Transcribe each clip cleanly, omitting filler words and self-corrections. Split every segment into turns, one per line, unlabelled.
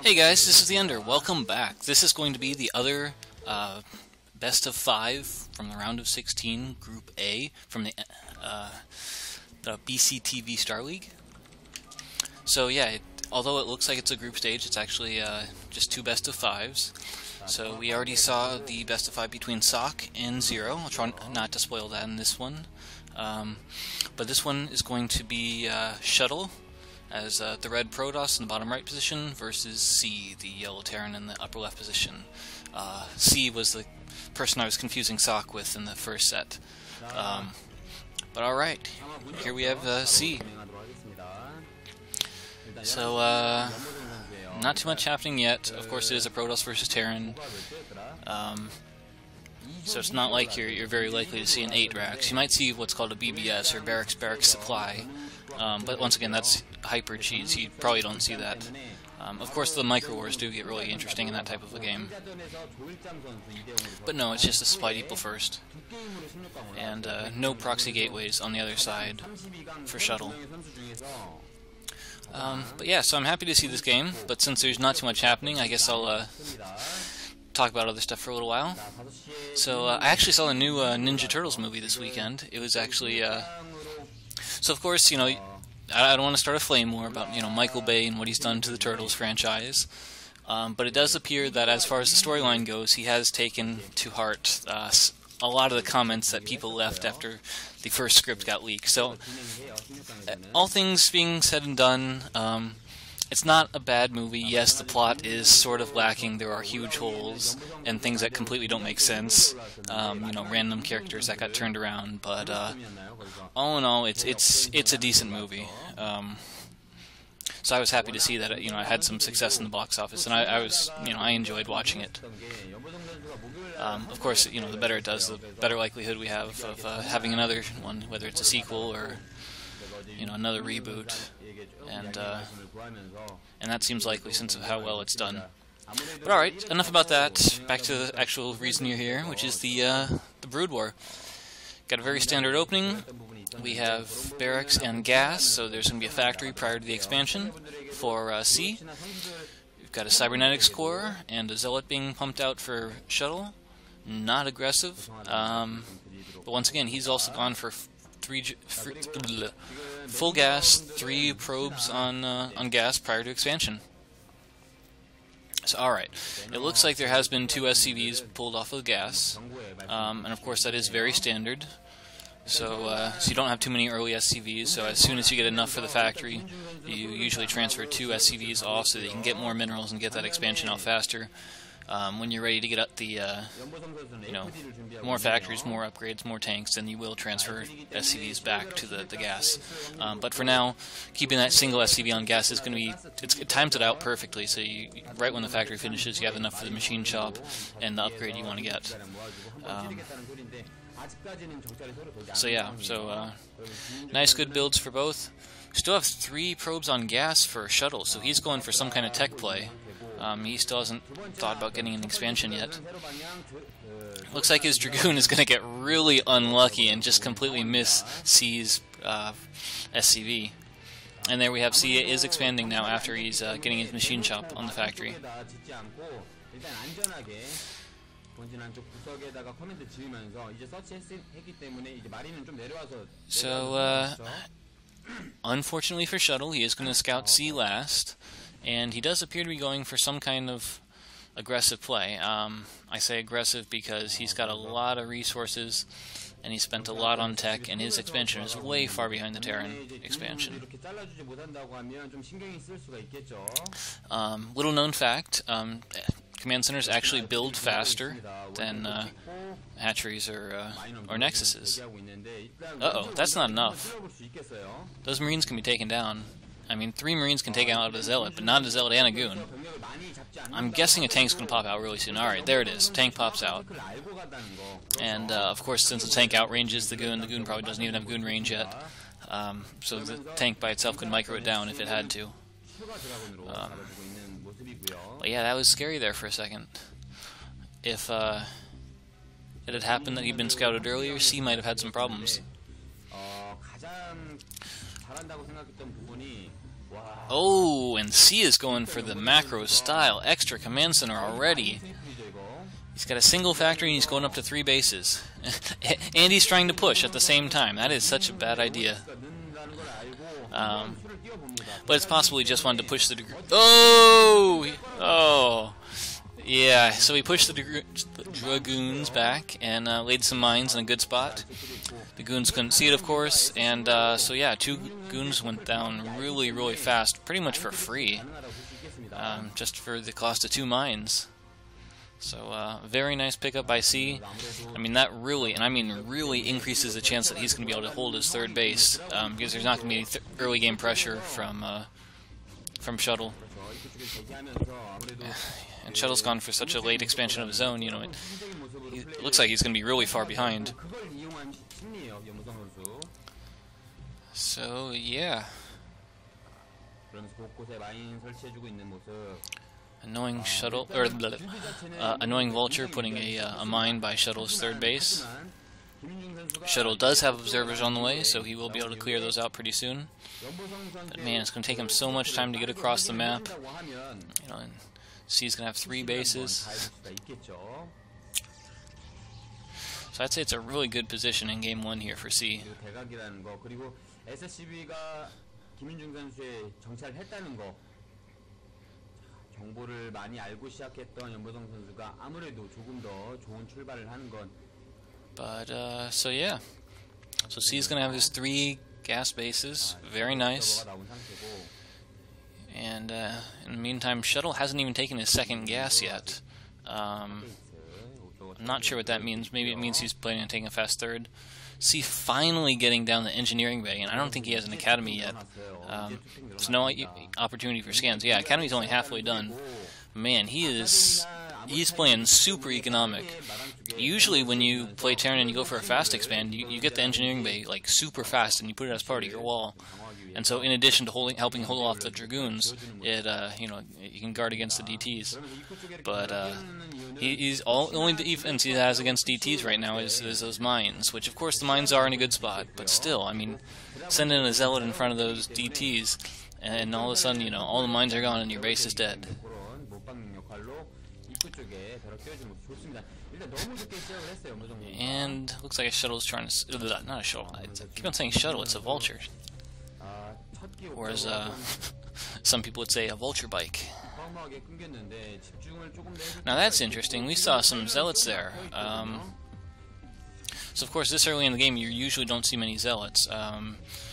Hey guys, this is TheEnder. Welcome back. This is going to be the other best of 5 from the round of 16, Group A, from the BCTV Starleague. So yeah, although it looks like it's a group stage, it's actually just 2 best of 5s. So we already saw the best of 5 between Sock and Zero. I'll try not to spoil that in this one. But this one is going to be Shuttle as the red Protoss in the bottom right position versus C, the yellow Terran in the upper left position. C was the person I was confusing Sock with in the first set. But alright, here we have C. So, not too much happening yet. Of course, it is a Protoss versus Terran. So it's not like you're very likely to see an 8 racks. You might see what's called a BBS, or Barracks Supply. But once again, that's hyper cheese. You probably don't see that. Of course, the micro wars do get really interesting in that type of a game. But no, it's just a supply depot first. And no proxy gateways on the other side for Shuttle. But yeah, so I'm happy to see this game, but since there's not too much happening, I guess I'll talk about other stuff for a little while. So I actually saw the new Ninja Turtles movie this weekend. It was actually so of course, you know, I don't want to start a flame war about, you know, Michael Bay and what he's done to the Turtles franchise, but it does appear that as far as the storyline goes, he has taken to heart a lot of the comments that people left after the first script got leaked. So, all things being said and done, it's not a bad movie. Yes, the plot is sort of lacking. There are huge holes and things that completely don't make sense. You know, random characters that got turned around. But all in all, it's a decent movie. So I was happy to see that it had some success in the box office, and I enjoyed watching it. Of course, the better it does, the better likelihood we have of having another one, whether it's a sequel or another reboot, and that seems likely since of how well it's done. But alright, enough about that. Back to the actual reason you're here, which is the Brood War. Got a very standard opening. We have barracks and gas, so there's going to be a factory prior to the expansion for C. We've got a cybernetics core and a zealot being pumped out for Shuttle. Not aggressive, but once again, he's also gone for full gas, 3 probes on gas prior to expansion. So, alright, it looks like there has been 2 SCVs pulled off of gas, and of course that is very standard. So you don't have too many early SCVs, so as soon as you get enough for the factory, you usually transfer 2 SCVs off so that you can get more minerals and get that expansion out faster. When you're ready to get up the, more factories, more upgrades, more tanks, then you will transfer SCVs back to the gas. But for now, keeping that single SCV on gas is going to be, it times it out perfectly, so right when the factory finishes, you have enough for the machine shop and the upgrade you want to get. So yeah, nice good builds for both. Still have 3 probes on gas for Shuttle, so he's going for some kind of tech play. He still hasn't thought about getting an expansion yet. Looks like his Dragoon is going to get really unlucky and just completely miss C's SCV. And there we have C is expanding now after he's getting his machine shop on the factory. So, unfortunately for Shuttle, he is going to scout C last. And he does appear to be going for some kind of aggressive play. I say aggressive because he's got a lot of resources, and he spent a lot on tech, and his expansion is way far behind the Terran expansion. Little known fact, command centers actually build faster than hatcheries or nexuses. Uh-oh, that's not enough. Those Marines can be taken down. I mean, 3 Marines can take out a Zealot, but not a Zealot and a Goon. I'm guessing a tank's going to pop out really soon. Alright, there it is. Tank pops out. And, of course, since the tank outranges the Goon probably doesn't even have Goon range yet. So the tank by itself could micro it down if it had to. But yeah, that was scary there for a second. If it had happened that he'd been scouted earlier, C might have had some problems. Oh, and C is going for the macro style extra command center already. He's got a single factory and he's going up to 3 bases. And he's trying to push at the same time. That is such a bad idea. But it's possible he just wanted to push the... Oh! Oh! Yeah, so he pushed the Dragoons back and laid some mines in a good spot. The Goons couldn't see it, of course, and so yeah, 2 Goons went down really, really fast, pretty much for free, just for the cost of 2 mines. So, very nice pickup by C. I mean, that really, and I mean really, increases the chance that he's going to be able to hold his third base, because there's not going to be any early game pressure from Shuttle. And Shuttle's gone for such a late expansion of his own, you know, it looks like he's going to be really far behind. So, yeah. Annoying Shuttle, or annoying Vulture putting a mine by Shuttle's third base. Shuttle does have observers on the way, so he will be able to clear those out pretty soon. But man, it's going to take him so much time to get across the map. You know, and C's going to have 3 bases. So I'd say it's a really good position in Game 1 here for C. But, so yeah. So C's going to have his 3 gas bases. Very nice. And in the meantime, Shuttle hasn't even taken his 2nd gas yet. I'm not sure what that means. Maybe it means he's planning on taking a fast 3rd. C finally getting down the engineering bay, and I don't think he has an academy yet. There's no opportunity for scans. Yeah, academy's only halfway done. Man, he's playing super economic. Usually when you play Terran and you go for a fast expand, you get the engineering bay like super fast and you put it as part of your wall. And so in addition to helping hold off the Dragoons, it you know, you can guard against the DTs. But the only defense he has against DTs right now is those mines, which of course the mines are in a good spot, but still, I mean, send in a zealot in front of those DTs and all of a sudden, you know, all the mines are gone and your base is dead. And looks like a Shuttle's trying to... not a Shuttle. I keep on saying Shuttle, it's a Vulture. Or as some people would say, a Vulture bike. Now that's interesting. We saw some Zealots there. So of course this early in the game you usually don't see many Zealots.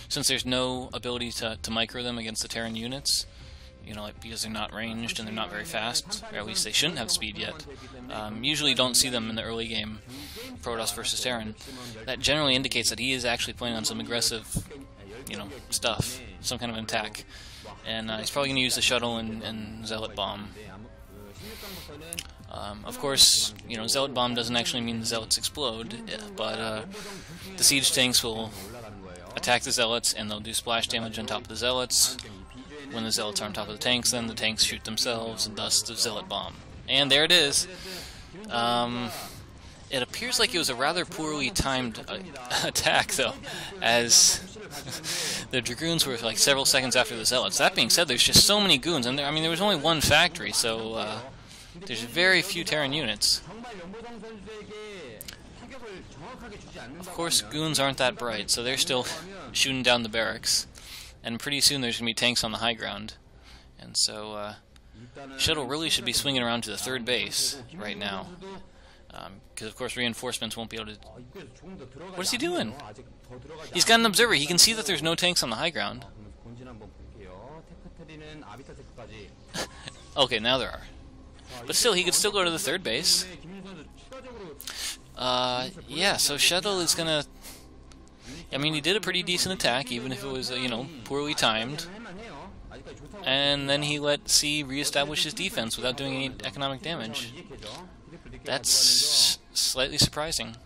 Since there's no ability to micro them against the Terran units, you know, like, because they're not ranged and they're not very fast, or at least they shouldn't have speed yet. Usually don't see them in the early game, Protoss versus Terran. That generally indicates that he is actually playing on some aggressive, you know, stuff, some kind of attack. And he's probably going to use the Shuttle and Zealot Bomb. Of course, you know, Zealot Bomb doesn't actually mean the Zealots explode, but the siege tanks will attack the Zealots and they'll do splash damage on top of the Zealots. When the Zealots are on top of the tanks, then the tanks shoot themselves, and thus the Zealot Bomb. And there it is. It appears like it was a rather poorly timed attack, though, as the Dragoons were like several seconds after the Zealots. That being said, there's just so many Goons, and I mean, there was only 1 factory, so there's very few Terran units. Of course, Goons aren't that bright, so they're still shooting down the barracks. And pretty soon there's going to be tanks on the high ground. And so, Shuttle really should be swinging around to the 3rd base right now. Because, of course, reinforcements won't be able to... What is he doing? He's got an observer. He can see that there's no tanks on the high ground. Okay, now there are. But still, he could still go to the 3rd base. Yeah, so Shuttle is going to... I mean, he did a pretty decent attack, even if it was, you know, poorly timed. And then he let C reestablish his defense without doing any economic damage. That's slightly surprising.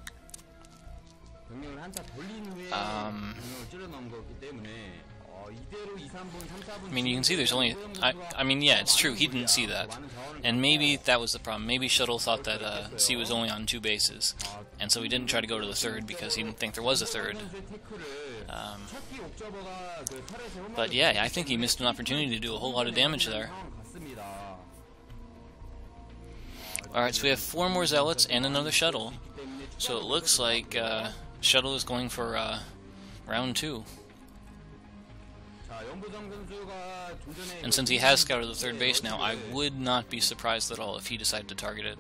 I mean, you can see there's only... I mean, yeah, it's true, he didn't see that. And maybe that was the problem. Maybe Shuttle thought that C was only on 2 bases, and so he didn't try to go to the third because he didn't think there was a third. But yeah, I think he missed an opportunity to do a whole lot of damage there. Alright, so we have 4 more Zealots and another Shuttle. So it looks like Shuttle is going for round 2. And since he has scouted the third base now, I would not be surprised at all if he decided to target it.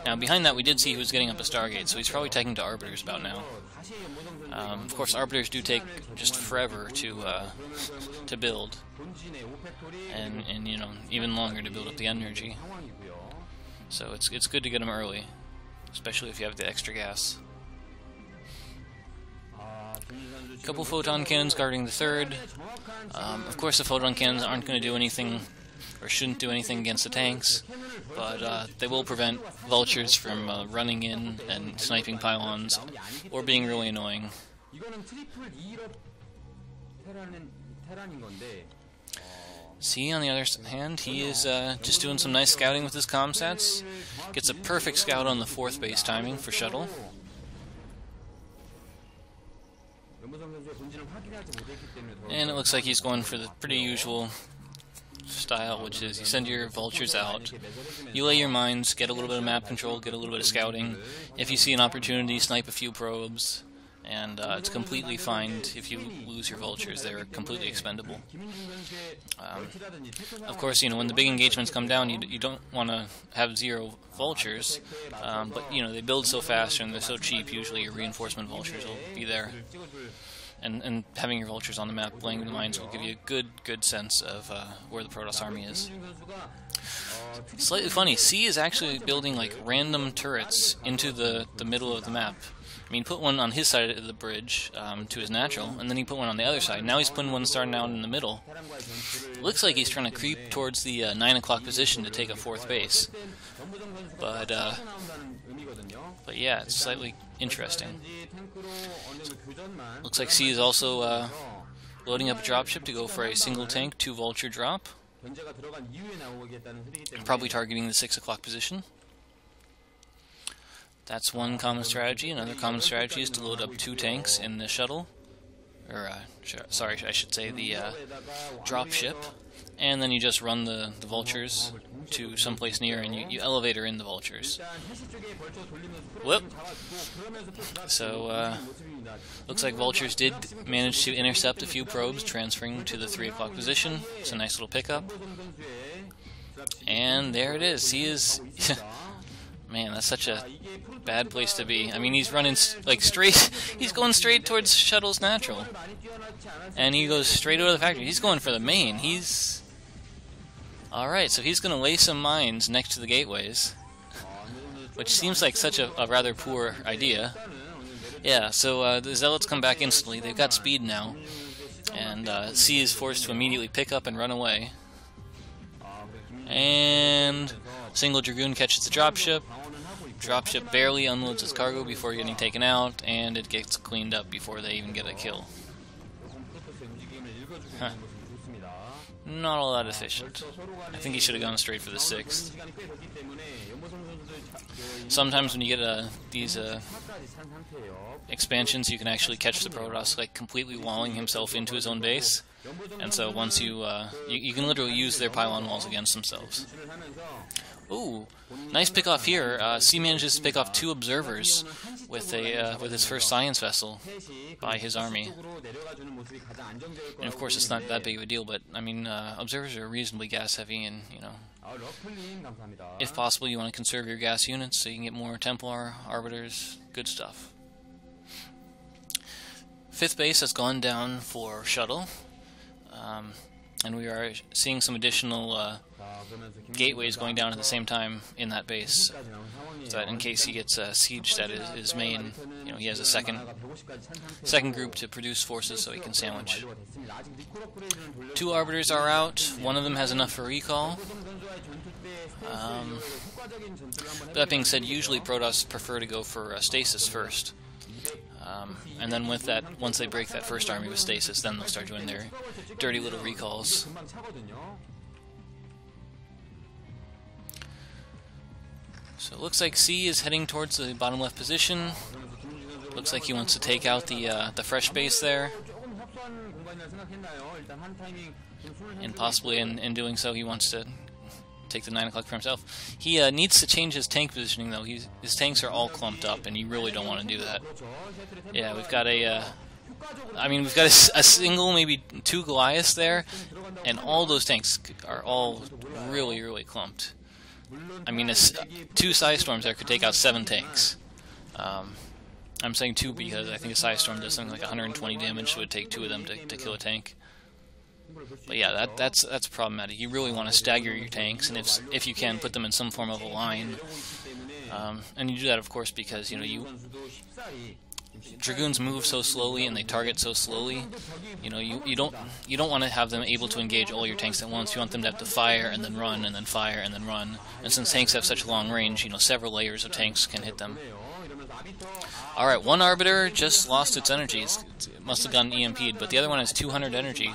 Now behind that we did see he was getting up a Stargate, so he's probably taking to Arbiters about now. Of course, Arbiters do take just forever to build, and you know, even longer to build up the energy. So it's good to get them early, especially if you have the extra gas. A couple photon cannons guarding the third. Of course, the photon cannons aren't going to do anything, or shouldn't do anything against the tanks, but they will prevent vultures from running in and sniping pylons, or being really annoying. C, on the other hand, he is just doing some nice scouting with his comsats. Gets a perfect scout on the 4th base timing for Shuttle. And it looks like he's going for the pretty usual style, which is you send your vultures out, you lay your mines, get a little bit of map control, get a little bit of scouting. If you see an opportunity, snipe a few probes, and it's completely fine if you lose your vultures. They're completely expendable. Of course, you know, when the big engagements come down, you don't want to have 0 vultures, but you know, they build so fast and they're so cheap, usually your reinforcement vultures will be there. And having your vultures on the map, laying the mines, will give you a good sense of where the Protoss army is. Slightly funny, C is actually building like random turrets into the middle of the map. I mean, he put one on his side of the bridge to his natural, and then he put one on the other side. Now he's putting one starting out in the middle. Looks like he's trying to creep towards the 9 o'clock position to take a 4th base. But yeah, it's slightly interesting. Looks like C is also loading up a dropship to go for a single tank 2 vulture drop. Probably targeting the 6 o'clock position. That's one common strategy. Another common strategy is to load up 2 tanks in the shuttle, or sorry, I should say the dropship, and then you just run the vultures to someplace near, and you elevator in the vultures. Whoop! So looks like vultures did manage to intercept a few probes transferring to the 3 o'clock position. It's a nice little pickup, and there it is. He is. Man, that's such a bad place to be. I mean, he's running like straight. He's going straight towards Shuttle's natural, and he goes straight out of the factory. He's going for the main. He's all right. So he's going to lay some mines next to the gateways, which seems like such a rather poor idea. Yeah. So the Zealots come back instantly. They've got speed now, and C is forced to immediately pick up and run away. And single Dragoon catches the dropship. Dropship barely unloads its cargo before getting taken out, and it gets cleaned up before they even get a kill. Huh. Not all that efficient. I think he should have gone straight for the 6th. Sometimes when you get these expansions, you can actually catch the Protoss like completely walling himself into his own base. And so once you can literally use their pylon walls against themselves. Ooh, nice pick off here. C manages to pick off 2 observers with his first science vessel by his army. And of course, it's not that big of a deal, but I mean, observers are reasonably gas heavy, and you know, if possible, you want to conserve your gas units so you can get more Templar arbiters. Good stuff. 5th base has gone down for Shuttle. And we are seeing some additional gateways going down at the same time in that base, so that in case he gets sieged at his main, you know, he has a second group to produce forces so he can sandwich. 2 arbiters are out. One of them has enough for recall. That being said, usually Protoss prefer to go for stasis first. And then with that, once they break that first army with stasis, then they'll start doing their dirty little recalls. So it looks like C is heading towards the bottom left position. Looks like he wants to take out the fresh base there. And possibly in doing so, he wants to take the 9 o'clock for himself. He needs to change his tank positioning, though. His tanks are all clumped up, and you really don't want to do that. Yeah, we've got we've got a single, maybe 2 Goliaths there, and all those tanks are all really, really clumped. I mean, 2 Psystorms there could take out 7 tanks. I'm saying 2 because I think a Psystorm does something like 120 damage, so it would take 2 of them to kill a tank. But yeah, that's problematic. You really want to stagger your tanks, and if you can, put them in some form of a line. And you do that, of course, because Dragoons move so slowly and they target so slowly. You don't want to have them able to engage all your tanks at once. You want them to have to fire and then run and then fire and then run. And since tanks have such long range, several layers of tanks can hit them. All right, one Arbiter just lost its energy. It must have gotten EMP'd, but the other one has 200 energy.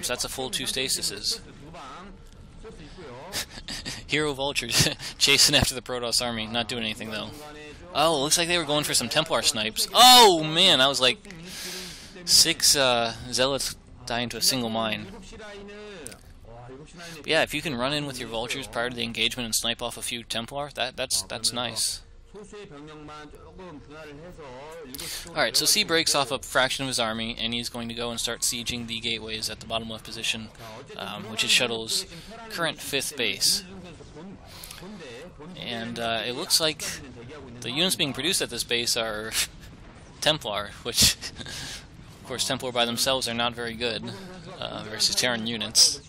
So that's a full 2 stasises. Hero Vultures chasing after the Protoss army, not doing anything though. Oh, looks like they were going for some Templar snipes. Oh man, that was like 6 Zealots dying to a single mine. But yeah, if you can run in with your Vultures prior to the engagement and snipe off a few Templar, that's nice. Alright, so C breaks off a fraction of his army, and he's going to go and start sieging the gateways at the bottom left position, which is Shuttle's current 5th base. And it looks like the units being produced at this base are Templar, which, of course, Templar by themselves are not very good versus Terran units.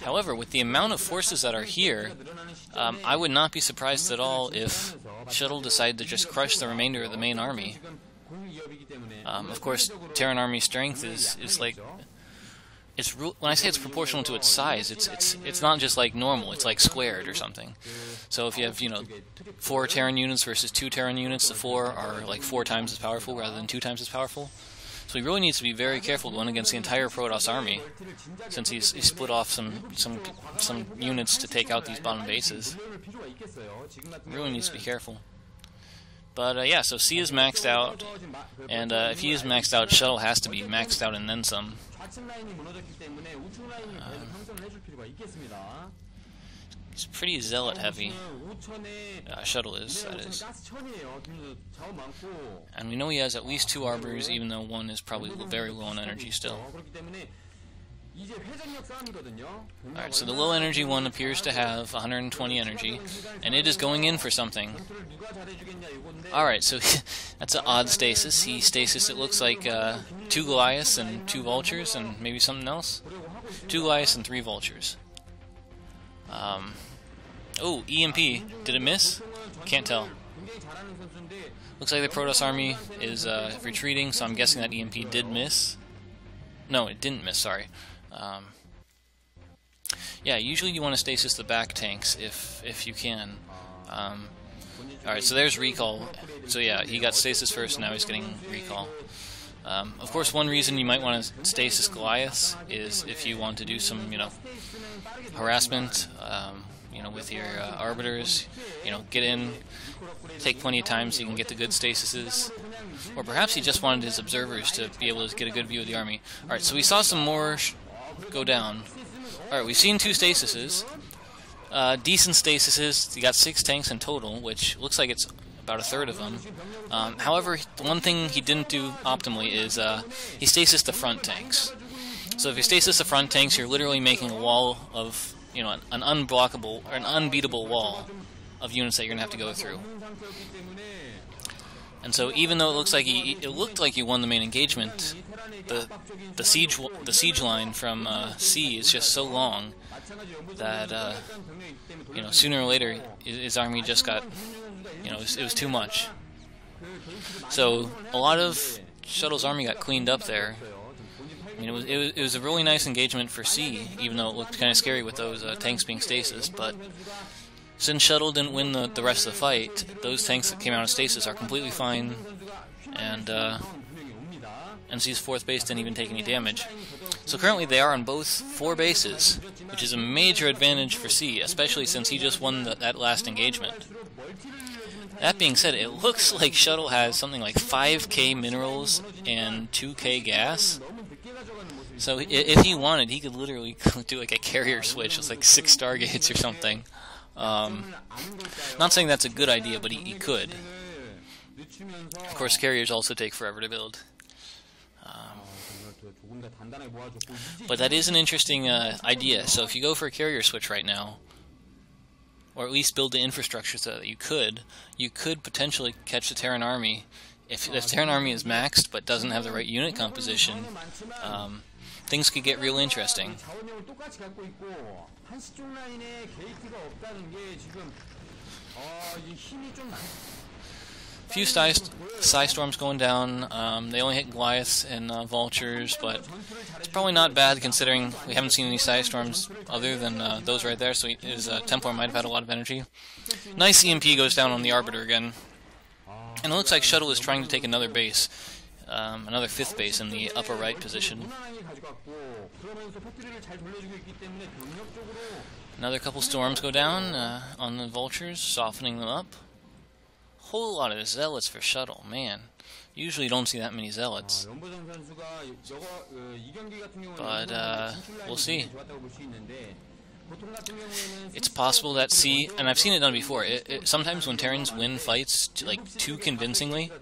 However, with the amount of forces that are here, I would not be surprised at all if Shuttle decided to just crush the remainder of the main army. Of course, Terran army strength is like... when I say it's proportional to its size, it's not just like normal, it's like squared or something. So if you have, 4 Terran units versus 2 Terran units, the 4 are like 4 times as powerful rather than 2 times as powerful. So he really needs to be very careful going against the entire Protoss army, since he's split off some units to take out these bottom bases. Really needs to be careful. But yeah, so C is maxed out, and if he is maxed out, Shuttle has to be maxed out and then some. It's pretty Zealot heavy. Shuttle is, that is. And we know he has at least 2 Arbiters, even though one is probably very low on energy still. Alright, so the low energy one appears to have 120 energy, and it is going in for something. Alright, so that's an odd stasis. He stasis, it looks like 2 Goliaths and 2 Vultures and maybe something else. 2 Goliaths and 3 Vultures. Oh, EMP. Did it miss? Can't tell. Looks like the Protoss army is retreating, so I'm guessing that EMP did miss. No, it didn't miss, sorry. Yeah, usually you want to stasis the back tanks if you can. Alright, so there's recall. So yeah, he got stasis first, and now he's getting recall. Of course, one reason you might want to stasis Goliaths is if you want to do some, harassment, with your Arbiters, get in, take plenty of time so you can get the good stasises. Or perhaps he just wanted his observers to be able to get a good view of the army. Alright, so we saw some more go down. Alright, we've seen 2 stasises. Decent stasises. You got 6 tanks in total, which looks like it's about a third of them. However, the one thing he didn't do optimally is he stasis the front tanks. So if you stasis the front tanks, you're literally making a wall of, an unblockable, or an unbeatable wall of units that you're going to have to go through. And so even though it looked like he won the main engagement, the siege line from C is just so long that sooner or later his army just got, it was too much. So a lot of Shuttle's army got cleaned up there. I mean, it was a really nice engagement for C, even though it looked kind of scary with those tanks being stasis. But Since Shuttle didn't win the rest of the fight, those tanks that came out of stasis are completely fine, and C's 4th base didn't even take any damage. So currently they are on both 4 bases, which is a major advantage for C, especially since he just won that last engagement. That being said, it looks like Shuttle has something like 5k minerals and 2k gas. So if he wanted, he could literally do like a carrier switch with like 6 Stargates or something. Not saying that's a good idea, but he could. Of course, carriers also take forever to build. But that is an interesting idea. So if you go for a carrier switch right now, or at least build the infrastructure so that you could potentially catch the Terran army. If the Terran army is maxed but doesn't have the right unit composition, things could get real interesting. Few Psy Storms going down. They only hit Goliaths and Vultures, but it's probably not bad considering we haven't seen any Psy Storms other than those right there, so his Templar might have had a lot of energy. Nice EMP goes down on the Arbiter again. And it looks like Shuttle is trying to take another base, another 5th base in the upper right position. Another couple storms go down on the Vultures, softening them up. Whole lot of zealots for Shuttle, man. Usually you don't see that many zealots. But we'll see. It's possible that C, and I've seen it done before, sometimes when Terrans win fights too convincingly,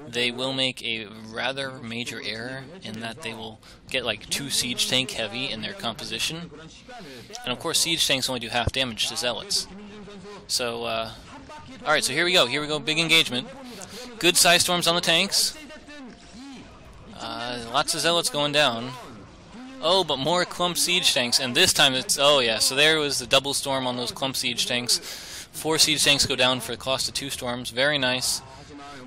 they will make a rather major error in that they will get like 2 siege tank heavy in their composition. And of course siege tanks only do half damage to zealots. So, alright, so here we go, big engagement. Good Psy Storms on the tanks. Lots of zealots going down. Oh, but more clump siege tanks, and this time it's, oh yeah, so there was the double storm on those clump siege tanks. 4 siege tanks go down for the cost of 2 storms, very nice.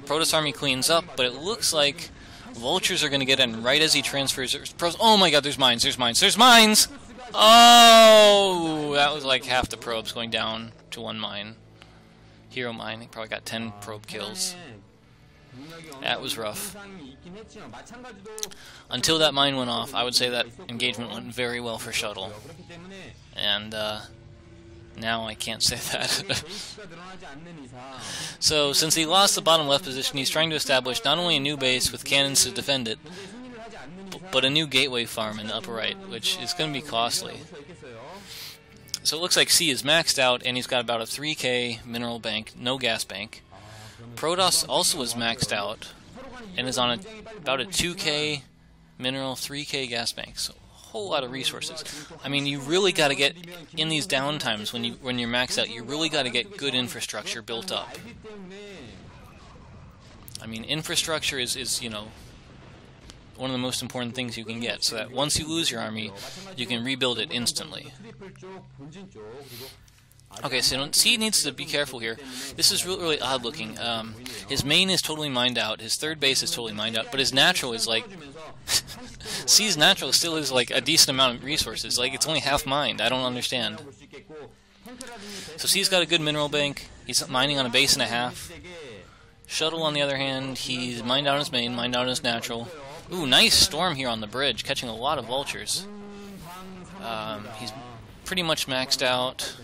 Protoss army cleans up, but it looks like Vultures are going to get in right as he transfers. Oh my god, there's mines, there's mines, there's mines! Oh, that was like half the probes going down to 1 mine. Hero mine, he probably got 10 probe kills. That was rough. Until that mine went off, I would say that engagement went very well for Shuttle. And now I can't say that. So, since he lost the bottom left position, he's trying to establish not only a new base with cannons to defend it, but a new gateway farm in the upper right, which is going to be costly. So it looks like C is maxed out, and he's got about a 3k mineral bank, no gas bank. Protoss also is maxed out, and is on about a 2k mineral, 3k gas bank. So a whole lot of resources. I mean, you really got to get, in these downtimes when you're maxed out, you really got to get good infrastructure built up. I mean, infrastructure is you know, one of the most important things you can get, so that once you lose your army, you can rebuild it instantly. Okay, so C needs to be careful here. This is really, really odd looking. His main is totally mined out, his 3rd base is totally mined out, but his natural is like... C's natural still is like a decent amount of resources, like it's only half mined. I don't understand. So C's got a good mineral bank, he's mining on a base and a half. Shuttle, on the other hand, he's mined out his main, mined out his natural. Ooh, nice storm here on the bridge, catching a lot of vultures. He's pretty much maxed out.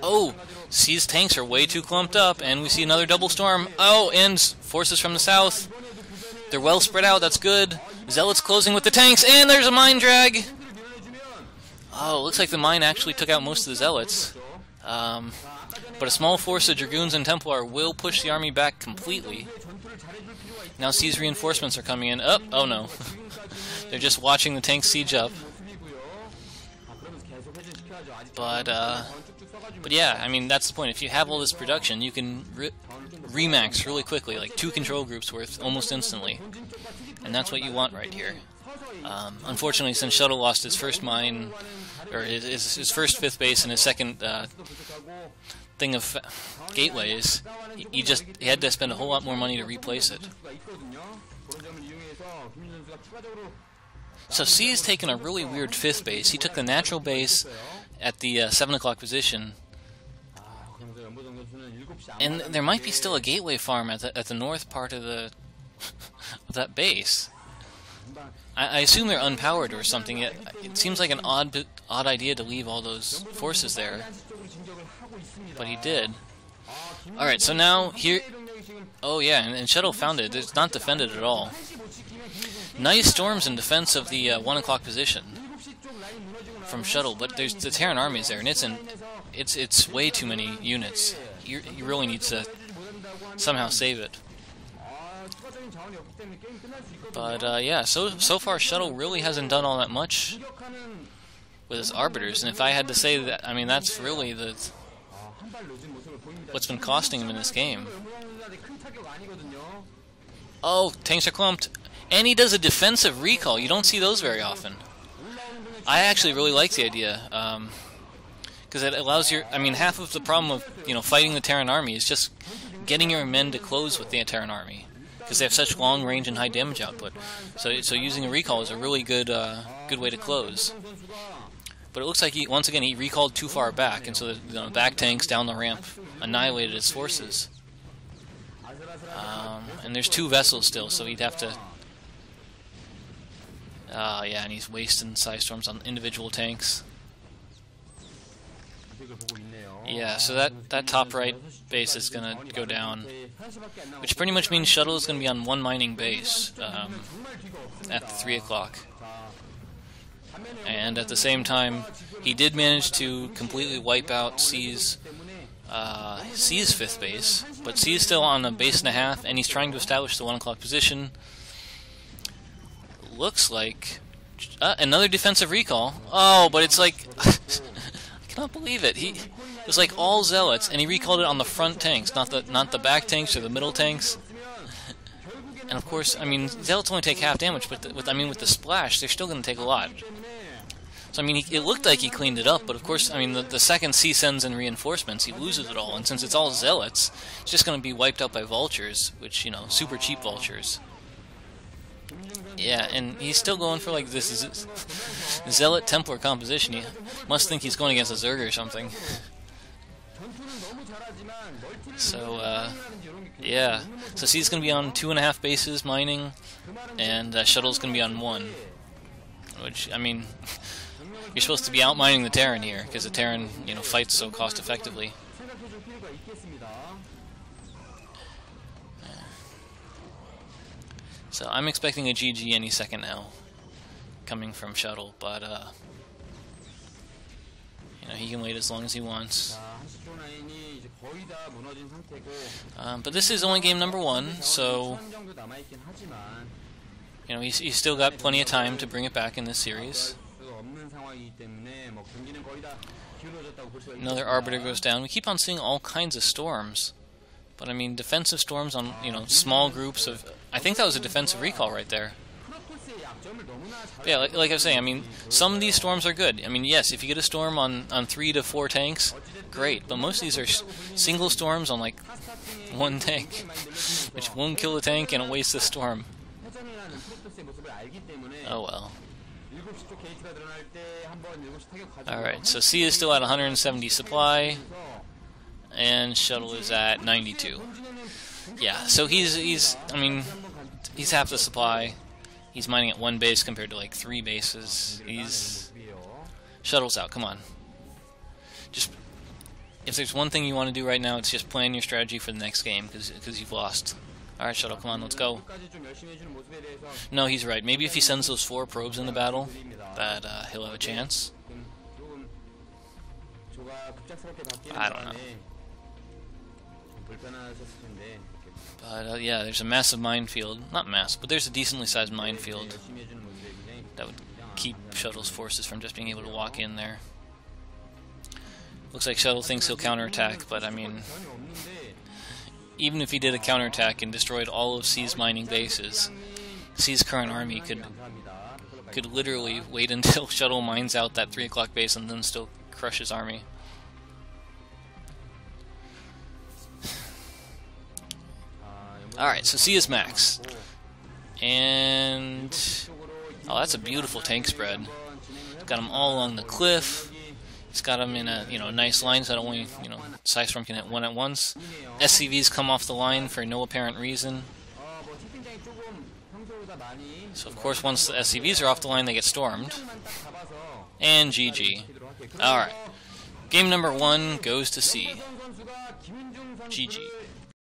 Oh, C's tanks are way too clumped up, and we see another double storm. Oh, and forces from the south. They're well spread out, that's good. Zealots closing with the tanks, and there's a mine drag! Oh, looks like the mine actually took out most of the zealots. But a small force of Dragoons and Templar will push the army back completely. Now C's reinforcements are coming in. Oh no. They're just watching the tanks siege up. But yeah, I mean, that's the point. If you have all this production, you can remax really quickly, like 2 control groups worth almost instantly. And that's what you want right here. Unfortunately, since Shuttle lost his first mine, or his first 5th base and his second thing of gateways, he had to spend a whole lot more money to replace it. So C's taken a really weird 5th base. He took the natural base at the 7 o'clock position, And there might be still a gateway farm at the north part of the of that base. I assume they're unpowered or something. It seems like an odd idea to leave all those forces there, but he did. All right, so now here. Oh yeah, and Shuttle found it. It's not defended at all. Nice storms in defense of the 1 o'clock position from Shuttle, but there's the Terran armies there, and it's way too many units. You really need to somehow save it. But yeah, so far Shuttle really hasn't done all that much with his arbiters, and if I had to say that, I mean that's really what's been costing him in this game. Oh, tanks are clumped, and he does a defensive recall. You don't see those very often. I actually really like the idea, because it allows I mean, half of the problem of fighting the Terran army is just getting your men to close with the Terran army, because they have such long range and high damage output. So using a recall is a really good way to close. But it looks like once again he recalled too far back, and so the back tanks down the ramp annihilated his forces. And there's 2 vessels still, so he'd have to. Yeah, and he's wasting side storms on individual tanks. Yeah, so that top right base is gonna go down, which pretty much means Shuttle is gonna be on 1 mining base at 3 o'clock. And at the same time, he did manage to completely wipe out C's 5th base, but C is still on a base and a half, and he's trying to establish the 1 o'clock position. Looks like another defensive recall. Oh, but it's like I cannot believe it. It was like all zealots, and he recalled it on the front tanks, not the back tanks or the middle tanks. And of course, I mean, zealots only take half damage, but with the splash, they're still going to take a lot. So I mean, it looked like he cleaned it up, but of course, I mean, the second C sends in reinforcements, he loses it all, and since it's all zealots, it's just going to be wiped out by vultures, which super cheap vultures. Yeah, and he's still going for like this Zealot Templar composition. He must think he's going against a Zerg or something. So, yeah. So C's going to be on 2.5 bases mining, and Shuttle's going to be on 1. Which, I mean, you're supposed to be out mining the Terran here, because the Terran, fights so cost effectively. So I'm expecting a GG any second now, coming from Shuttle, but he can wait as long as he wants. But this is only game number 1, so he's still got plenty of time to bring it back in this series. Another Arbiter goes down. We keep on seeing all kinds of storms. But I mean, defensive storms on, small groups of. I think that was a defensive recall right there. But yeah, like I was saying, I mean, some of these storms are good. I mean, yes, if you get a storm on 3 to 4 tanks, great. But most of these are single storms on like 1 tank, which won't kill the tank and it wastes the storm. Oh well. Alright, so C is still at 170 supply, and Shuttle is at 92. Yeah, so he's half the supply. He's mining at 1 base compared to like 3 bases. Shuttle's out, come on. Just, if there's one thing you want to do right now, it's just plan your strategy for the next game, because you've lost. Alright, Shuttle, come on, let's go. No, he's right. Maybe if he sends those 4 probes in the battle, that he'll have a chance. I don't know. But yeah, there's a massive minefield. Not massive, but there's a decently sized minefield that would keep Shuttle's forces from just being able to walk in there. Looks like Shuttle thinks he'll counterattack, but I mean, even if he did a counterattack and destroyed all of C's mining bases, C's current army could literally wait until Shuttle mines out that 3 o'clock base and then still crush his army. Alright, so C is max. And oh, that's a beautiful tank spread. Got them all along the cliff. He's got them in a nice line so that only Psystorm can hit one at once. SCVs come off the line for no apparent reason. So of course once the SCVs are off the line they get stormed. And GG. Alright. Game number 1 goes to C. GG.